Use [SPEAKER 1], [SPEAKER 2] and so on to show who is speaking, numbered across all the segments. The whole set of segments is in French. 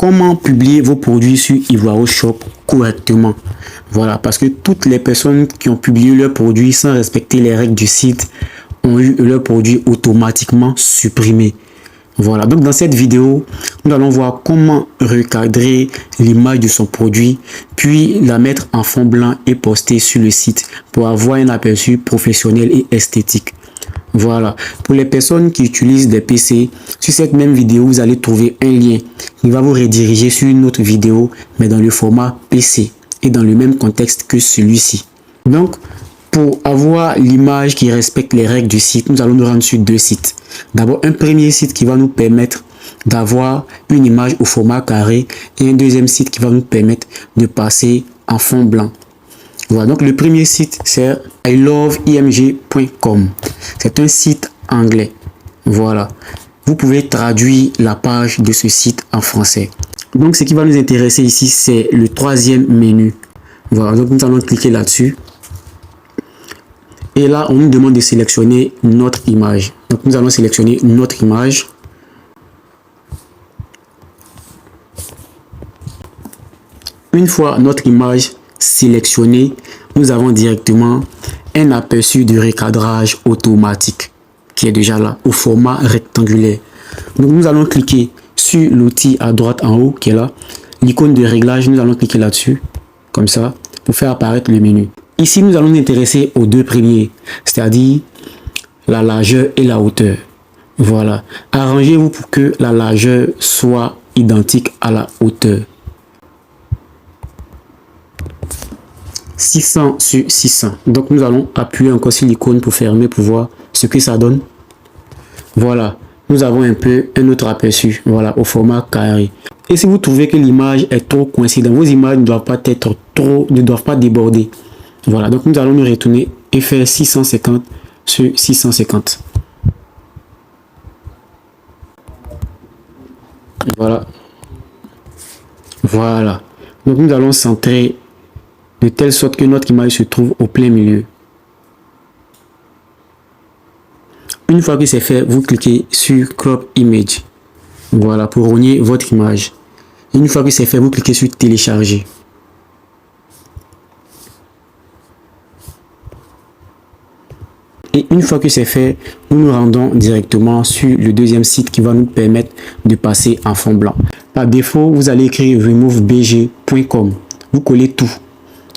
[SPEAKER 1] comment publier vos produits sur Ivoiro Shop correctement. Voilà, parce que toutes les personnes qui ont publié leurs produits sans respecter les règles du site ont eu leurs produits automatiquement supprimés. Voilà, donc dans cette vidéo, nous allons voir comment recadrer l'image de son produit, puis la mettre en fond blanc et poster sur le site pour avoir un aperçu professionnel et esthétique. Voilà, pour les personnes qui utilisent des PC, sur cette même vidéo, vous allez trouver un lien qui va vous rediriger sur une autre vidéo, mais dans le format PC et dans le même contexte que celui-ci. Donc, pour avoir l'image qui respecte les règles du site, nous allons nous rendre sur deux sites. D'abord, un premier site qui va nous permettre d'avoir une image au format carré et un deuxième site qui va nous permettre de passer en fond blanc. Voilà, donc le premier site, c'est iloveimg.com. C'est un site anglais. Voilà, vous pouvez traduire la page de ce site en français. Donc, ce qui va nous intéresser ici, c'est le troisième menu. Voilà, donc nous allons cliquer là-dessus. Et là, on nous demande de sélectionner notre image. Donc, nous allons sélectionner notre image. Une fois notre image sélectionnée, nous avons directement un aperçu du recadrage automatique qui est déjà là au format rectangulaire. Donc, nous allons cliquer sur l'outil à droite en haut qui est là. L'icône de réglage, nous allons cliquer là-dessus, comme ça, pour faire apparaître le menu. Ici, nous allons nous intéresser aux deux premiers, c'est-à-dire la largeur et la hauteur. Voilà. Arrangez-vous pour que la largeur soit identique à la hauteur. 600 sur 600. Donc, nous allons appuyer encore sur l'icône pour fermer, pour voir ce que ça donne. Voilà. Nous avons un peu un autre aperçu. Voilà, au format carré. Et si vous trouvez que l'image est trop coïncidente, vos images ne doivent pas être trop, ne doivent pas déborder. Voilà, donc nous allons nous retourner et faire 650 sur 650. Voilà. Voilà. Donc nous allons centrer de telle sorte que notre image se trouve au plein milieu. Une fois que c'est fait, vous cliquez sur Crop Image. Voilà, pour rogner votre image. Une fois que c'est fait, vous cliquez sur Télécharger. Et une fois que c'est fait, nous nous rendons directement sur le deuxième site qui va nous permettre de passer en fond blanc. Par défaut, vous allez écrire removebg.com. Vous collez tout.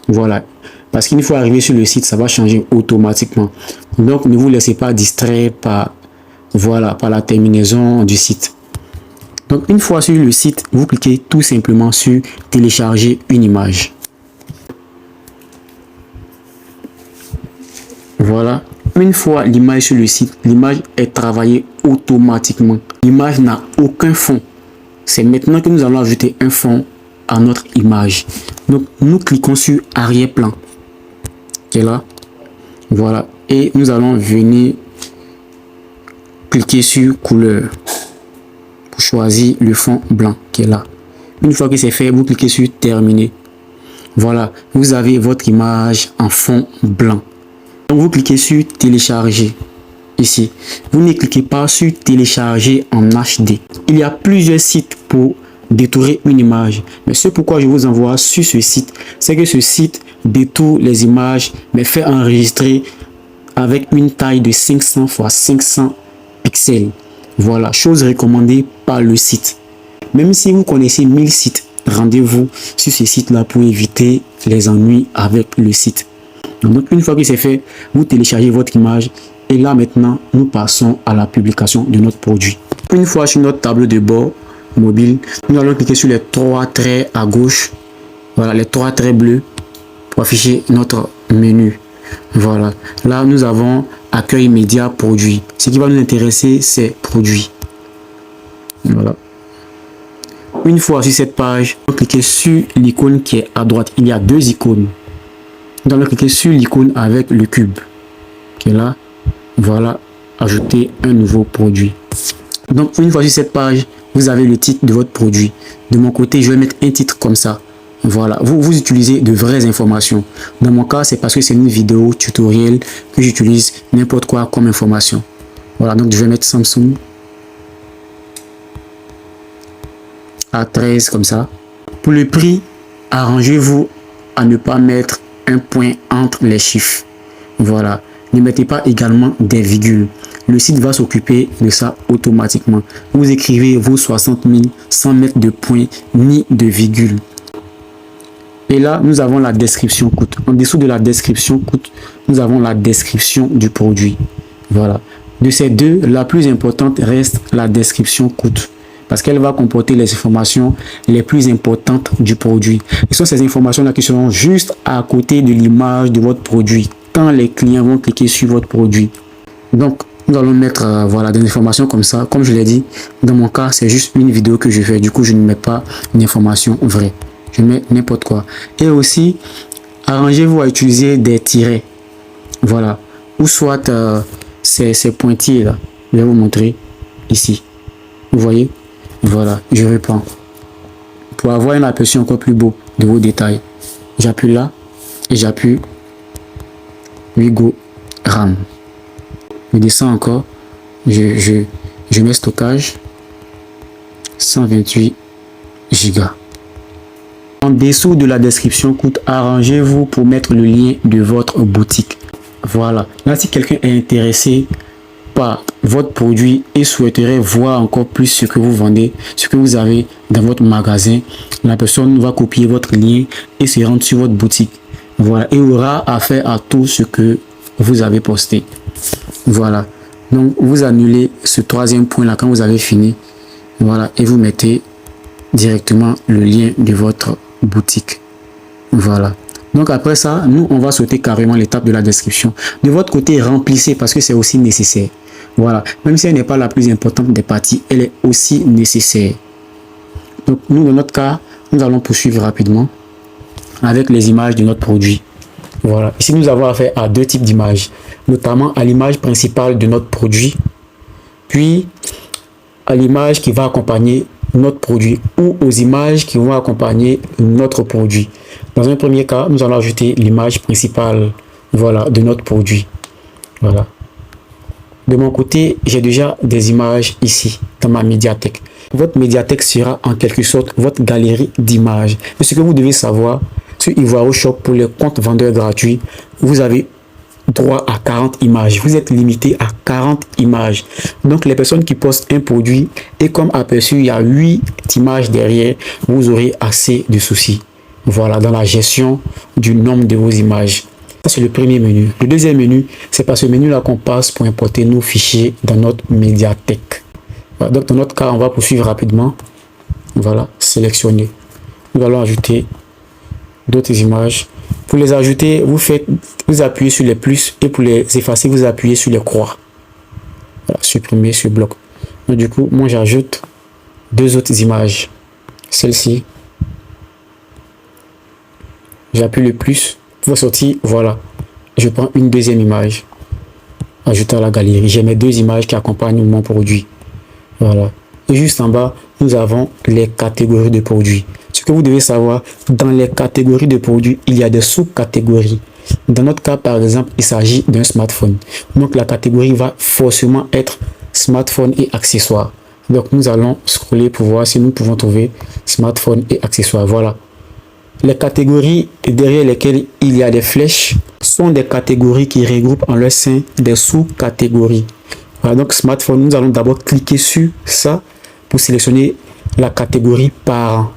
[SPEAKER 1] Voilà. Parce qu'une fois arrivé sur le site, ça va changer automatiquement. Donc, ne vous laissez pas distraire par, voilà, par la terminaison du site. Donc, une fois sur le site, vous cliquez tout simplement sur télécharger une image. Voilà. Une fois l'image sur le site, l'image est travaillée automatiquement. L'image n'a aucun fond. C'est maintenant que nous allons ajouter un fond à notre image. Donc, nous cliquons sur arrière-plan, qui est là. Voilà. Et nous allons venir cliquer sur couleur pour choisir le fond blanc qui est là. Une fois que c'est fait, vous cliquez sur terminer. Voilà. Vous avez votre image en fond blanc. Donc, vous cliquez sur télécharger ici. Vous ne cliquez pas sur télécharger en HD. Il y a plusieurs sites pour détourer une image. Mais ce pourquoi je vous envoie sur ce site, c'est que ce site détourne les images, mais fait enregistrer avec une taille de 500 x 500 pixels. Voilà, chose recommandée par le site. Même si vous connaissez 1000 sites, rendez-vous sur ce site-là pour éviter les ennuis avec le site. Donc, une fois que c'est fait, vous téléchargez votre image et là maintenant, nous passons à la publication de notre produit. Une fois sur notre tableau de bord mobile, nous allons cliquer sur les trois traits à gauche. Voilà, les trois traits bleus pour afficher notre menu. Voilà, là nous avons accueil média produit. Ce qui va nous intéresser, c'est produit. Voilà. Une fois sur cette page, vous cliquez sur l'icône qui est à droite. Il y a deux icônes. Nous allons cliquer sur l'icône avec le cube qui est là. Voilà, ajouter un nouveau produit. Donc, une fois sur cette page, vous avez le titre de votre produit. De mon côté, je vais mettre un titre comme ça. Voilà, vous utilisez de vraies informations. Dans mon cas, c'est parce que c'est une vidéo tutoriel que j'utilise n'importe quoi comme information. Voilà, donc je vais mettre Samsung. à 13 comme ça. Pour le prix, arrangez-vous à ne pas mettre un point entre les chiffres. Voilà. Ne mettez pas également des virgules. Le site va s'occuper de ça automatiquement. Vous écrivez vos 60 000 sans mettre de point ni de virgule. Et là, nous avons la description coût. En dessous de la description coût, nous avons la description du produit. Voilà. De ces deux, la plus importante reste la description coût, parce qu'elle va comporter les informations les plus importantes du produit. Ce sont ces informations-là qui seront juste à côté de l'image de votre produit quand les clients vont cliquer sur votre produit. Donc, nous allons mettre voilà, des informations comme ça. Comme je l'ai dit, dans mon cas, c'est juste une vidéo que je fais. Du coup, je ne mets pas une information vraie. Je mets n'importe quoi. Et aussi, arrangez-vous à utiliser des tirets. Voilà. Ou soit ces pointillés là. Je vais vous montrer ici. Vous voyez? Voilà. Je reprends. Pour avoir un aperçu encore plus beau de vos détails. J'appuie là et j'appuie Wigo RAM. Je descends encore. Je mets stockage 128 Go. En dessous de la description coût, arrangez-vous pour mettre le lien de votre boutique. Voilà. Là, si quelqu'un est intéressé par votre produit et souhaiterait voir encore plus ce que vous vendez, ce que vous avez dans votre magasin, la personne va copier votre lien et se rendre sur votre boutique. Voilà. Et aura affaire à tout ce que vous avez posté. Voilà. Donc, vous annulez ce troisième point là quand vous avez fini. Voilà. Et vous mettez directement le lien de votre boutique. Voilà. Donc après ça, nous, on va sauter carrément l'étape de la description. De votre côté, remplissez parce que c'est aussi nécessaire. Voilà. Même si elle n'est pas la plus importante des parties, elle est aussi nécessaire. Donc nous, dans notre cas, nous allons poursuivre rapidement avec les images de notre produit. Voilà. Ici, nous avons affaire à deux types d'images, notamment à l'image principale de notre produit, puis à l'image qui va accompagner notre produit ou aux images qui vont accompagner notre produit. Dans un premier cas, nous allons ajouter l'image principale, voilà, de notre produit. Voilà. De mon côté, j'ai déjà des images ici dans ma médiathèque. Votre médiathèque sera en quelque sorte votre galerie d'images. Et ce que vous devez savoir, sur Ivoiro Shop, pour les comptes vendeurs gratuits, vous avez droit à 40 images. Vous êtes limité à 40 images. Donc, les personnes qui postent un produit et comme aperçu, il y a 8 images derrière, vous aurez assez de soucis. Voilà, dans la gestion du nombre de vos images. Ça, c'est le premier menu. Le deuxième menu, c'est par ce menu-là qu'on passe pour importer nos fichiers dans notre médiathèque. Voilà, donc, dans notre cas, on va poursuivre rapidement. Voilà, sélectionner. Nous allons ajouter d'autres images. Pour les ajouter, vous appuyez sur les plus et pour les effacer, vous appuyez sur les croix. Voilà, supprimer ce bloc. Donc, du coup, moi, j'ajoute deux autres images. Celle-ci. J'appuie le plus pour sortir. Voilà. Je prends une deuxième image. Ajouter à la galerie. J'ai mes deux images qui accompagnent mon produit. Voilà. Et juste en bas, nous avons les catégories de produits. Ce que vous devez savoir, dans les catégories de produits, il y a des sous-catégories. Dans notre cas, par exemple, il s'agit d'un smartphone. Donc, la catégorie va forcément être smartphone et accessoires. Donc, nous allons scroller pour voir si nous pouvons trouver smartphone et accessoires. Voilà. Les catégories derrière lesquelles il y a des flèches sont des catégories qui regroupent en leur sein des sous-catégories. Voilà, donc smartphone, nous allons d'abord cliquer sur ça pour sélectionner la catégorie parents.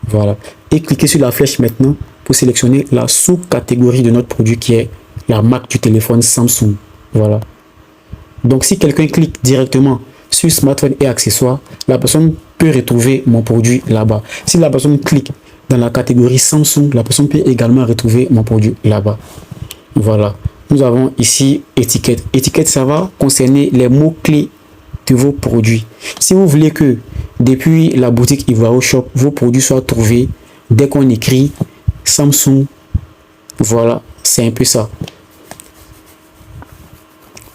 [SPEAKER 1] Voilà. Et cliquer sur la flèche maintenant pour sélectionner la sous-catégorie de notre produit qui est la marque du téléphone Samsung. Voilà. Donc si quelqu'un clique directement sur smartphone et accessoires, la personne peut retrouver mon produit là-bas. Si la personne clique dans la catégorie Samsung, la personne peut également retrouver mon produit là-bas. Voilà. Nous avons ici étiquette. Étiquette, ça va concerner les mots-clés de vos produits. Si vous voulez que depuis la boutique Ivoiro Shop, vos produits soient trouvés dès qu'on écrit Samsung, voilà, c'est un peu ça.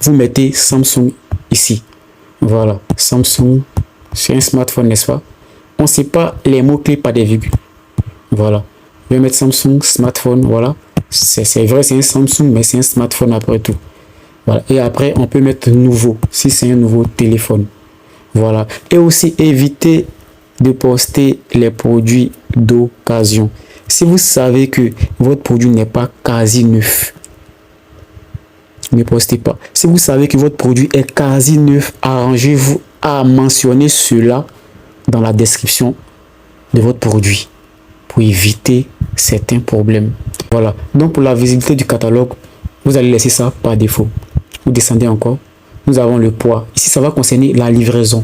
[SPEAKER 1] Vous mettez Samsung ici. Voilà, Samsung, c'est un smartphone, n'est-ce pas? On ne sait pas les mots-clés, pas des virgules. Voilà. Je vais mettre Samsung, smartphone, voilà. C'est vrai, c'est un Samsung, mais c'est un smartphone après tout. Voilà. Et après, on peut mettre nouveau, si c'est un nouveau téléphone. Voilà. Et aussi éviter de poster les produits d'occasion. Si vous savez que votre produit n'est pas quasi neuf, ne postez pas. Si vous savez que votre produit est quasi neuf, arrangez-vous à mentionner cela dans la description de votre produit pour éviter certains problèmes. Voilà. Donc pour la visibilité du catalogue, vous allez laisser ça par défaut. Vous descendez encore. Nous avons le poids. Ici, ça va concerner la livraison.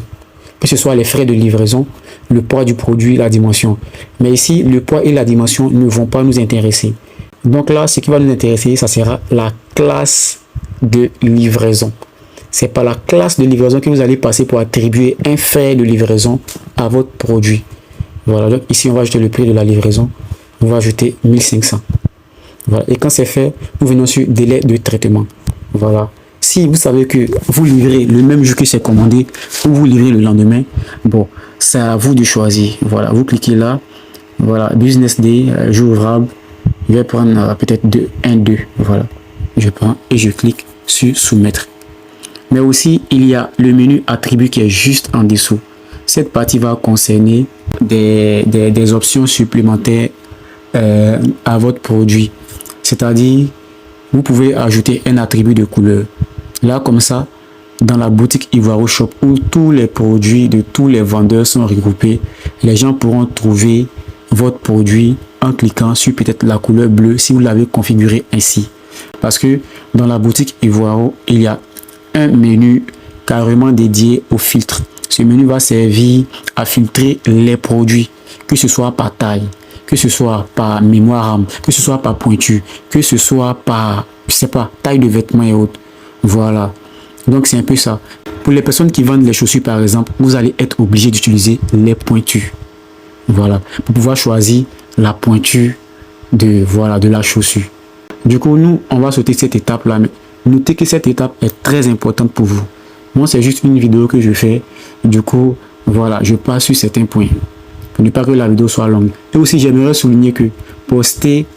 [SPEAKER 1] Que ce soit les frais de livraison, le poids du produit, la dimension. Mais ici, le poids et la dimension ne vont pas nous intéresser. Donc là, ce qui va nous intéresser, ça sera la classe de livraison. C'est par la classe de livraison que vous allez passer pour attribuer un frais de livraison à votre produit. Voilà, donc ici, on va ajouter le prix de la livraison. On va ajouter 1500. Voilà, et quand c'est fait, nous venons sur délai de traitement. Voilà. Si vous savez que vous livrez le même jour que c'est commandé ou vous livrez le lendemain, bon, c'est à vous de choisir. Voilà, vous cliquez là. Voilà, business day, jour ouvrable. Je vais prendre peut-être 1-2. Voilà, je prends et je clique sur soumettre. Mais aussi, il y a le menu attribut qui est juste en dessous. Cette partie va concerner des options supplémentaires à votre produit. C'est-à-dire, vous pouvez ajouter un attribut de couleur. Là, comme ça, dans la boutique Ivoiro Shop où tous les produits de tous les vendeurs sont regroupés, les gens pourront trouver votre produit en cliquant sur peut-être la couleur bleue si vous l'avez configuré ainsi. Parce que dans la boutique Ivoiro, il y a un menu carrément dédié au filtre. Ce menu va servir à filtrer les produits, que ce soit par taille, que ce soit par mémoire RAM, que ce soit par pointure, que ce soit par, je sais pas, taille de vêtements et autres. Voilà. Donc c'est un peu ça. Pour les personnes qui vendent les chaussures par exemple, vous allez être obligé d'utiliser les pointures. Voilà. Pour pouvoir choisir la pointure de, voilà, de la chaussure. Du coup, nous, on va sauter cette étape-là. Mais notez que cette étape est très importante pour vous. Moi, c'est juste une vidéo que je fais. Du coup, voilà, je passe sur certains points. Pour ne pas que la vidéo soit longue. Et aussi, j'aimerais souligner que poster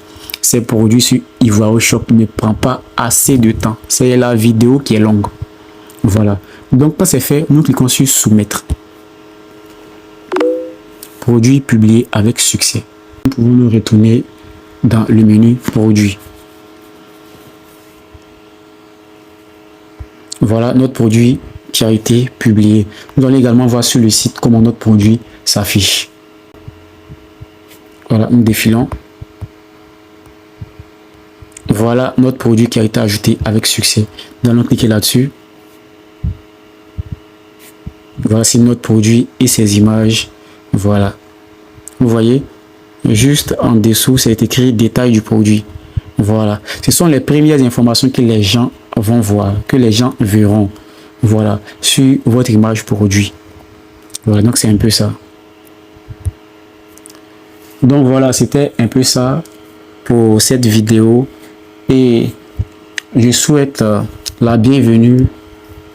[SPEAKER 1] ces produits sur Ivoiro Shop ne prend pas assez de temps. C'est la vidéo qui est longue. Voilà. Donc, quand c'est fait, nous cliquons sur soumettre. Produit publié avec succès. Nous pouvons nous retourner dans le menu produit. Voilà notre produit qui a été publié. Nous allons également voir sur le site comment notre produit s'affiche. Voilà, nous défilons. Voilà notre produit qui a été ajouté avec succès. Nous allons cliquer là-dessus. Voici notre produit et ses images. Voilà. Vous voyez, juste en dessous, c'est écrit détail du produit. Voilà. Ce sont les premières informations que les gens vont voir, que les gens verront. Voilà, sur votre image produit. Voilà, donc c'est un peu ça. Donc voilà, c'était un peu ça pour cette vidéo. Et je souhaite la bienvenue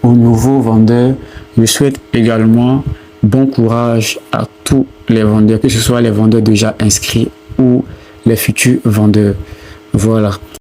[SPEAKER 1] aux nouveaux vendeurs. Je souhaite également bon courage à tous les vendeurs, que ce soit les vendeurs déjà inscrits ou les futurs vendeurs. Voilà.